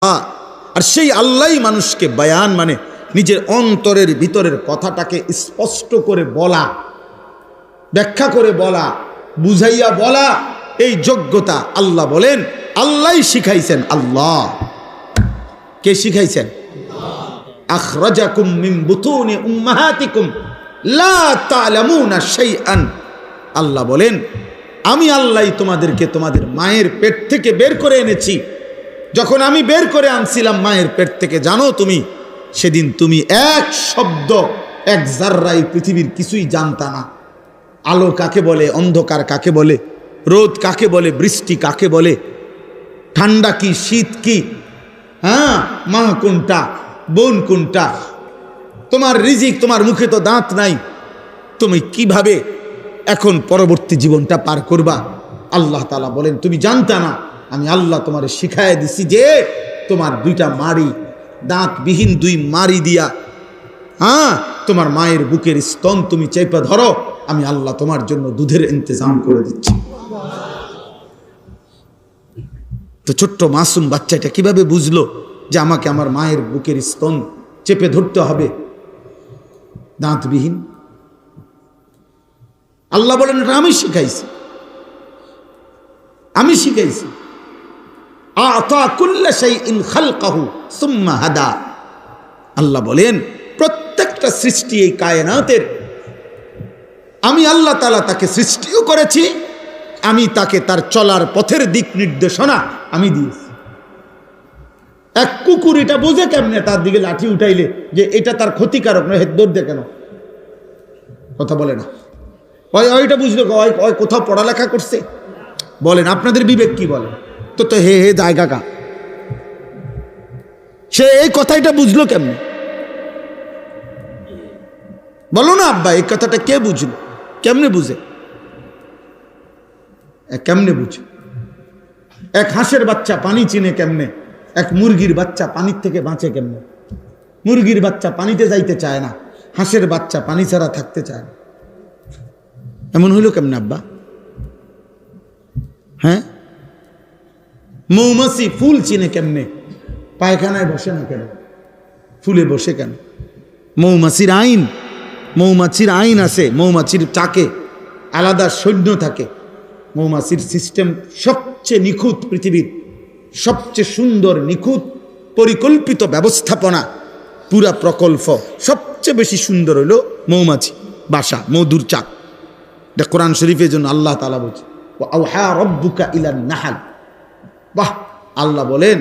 আর সেই আল্লাহই মানুষকে বয়ান মানে নিজের অন্তরের ভিতরের কথাটাকে স্পষ্ট করে বলা, ব্যাখ্যা করে বলা, বুঝাইয়া বলা, এই যোগ্যতা আল্লাহ বলেন আল্লাহই শিখাইছেন। আল্লাহ কে শিখাইছেন? আখরাজাকুম মিন বুতুনি উম্মাহাতিকুম লা তা'লামুনা শাইআন। আল্লাহ বলেন আমি আল্লাহই তোমাদেরকে তোমাদের মায়ের পেট থেকে বের করে এনেছি। যখন আমি বের করে আনছিলাম মায়ের পেট থেকে, জানো তুমি সেদিন তুমি এক শব্দ এক জাররাই পৃথিবীর কিছুই জানতা না। আলো কাকে বলে, অন্ধকার কাকে বলে, রোদ কাকে বলে, বৃষ্টি কাকে বলে, ঠান্ডা কি, শীত কি, হ্যাঁ মা কোনটা, বোন কোনটা, তোমার রিজিক, তোমার মুখে তো দাঁত নাই, তুমি কিভাবে এখন পরবর্তী জীবনটা পার করবা। আল্লাহ তাআলা বলেন তুমি জানতা না, আমি আল্লাহ তোমারে শিখায় দিছি যে তোমার দুইটা মাড়ি, দাঁতবিহীন দুই মাড়ি দিয়া হ্যাঁ তোমার মায়ের বুকের স্তন তুমি চেপে ধরো, আমি আল্লাহ তোমার জন্য দুধের ইন্তজাম করে দিচ্ছি। তো ছোট্ট মাসুম বাচ্চাটা কিভাবে বুঝলো যে আমাকে আমার মায়ের বুকের স্তন চেপে ধরতে হবে দাঁতবিহীন? আল্লাহ বলেন এটা আমি শিখাইছি, আমি শিখাইছি। আ'তা কুল্লা শাইইন খালকাহু সুম্মা হাদা। আল্লাহ বলেন প্রত্যেকটা সৃষ্টি এই কায়নাতের আমি আল্লাহ তাআলা তাকে সৃষ্টিও করেছি, আমি তাকে তার চলার পথের দিক নির্দেশনা আমি দিয়েছি। এক কুকুর এটা বোঝে কেমনে তার দিকে লাঠি উঠাইলে যে এটা তার ক্ষতিকারক নয়, হেদ দৌড় দে কেন? কথা বলে না। ওইটা বুঝলো ওই কোথাও পড়ালেখা করছে? বলেন আপনাদের বিবেক কি বলে? তো হে হে জায়গা কা সে এই কথাটা বুঝলো কেমনে? বলো না আব্বা, এই কথাটা কে বুঝলো? কেমনে বুঝে? কেমনে বুঝে? এক হাঁসের বাচ্চা পানি চিনে কেমনে? এক মুরগির বাচ্চা পানির থেকে বাঁচে কেমনে? মুরগির বাচ্চা পানিতে যাইতে চায় না, হাঁসের বাচ্চা পানি ছাড়া থাকতে চায় না। এমন হইল কেমনে আব্বা? হ্যাঁ, মৌমাছি ফুল চিনে কেমনে? পায়খানায় বসে না কেন? ফুলে বসে কেন? মৌমাছির আইন, মৌমাছির আইন আছে। মৌমাছির চাকে আলাদা সৈন্য থাকে। মৌমাছির সিস্টেম সবচেয়ে নিখুঁত, পৃথিবীর সবচেয়ে সুন্দর নিখুঁত পরিকল্পিত ব্যবস্থাপনা, পুরা প্রকল্প সবচেয়ে বেশি সুন্দর হইল মৌমাছি বাসা, মধুর চাক। এটা কোরআন শরীফের জন্য আল্লাহ তাআলা বলছে ওয়া আওহা রাব্বুকা ইলান নাহল। বাহ, আল্লাহ বলেন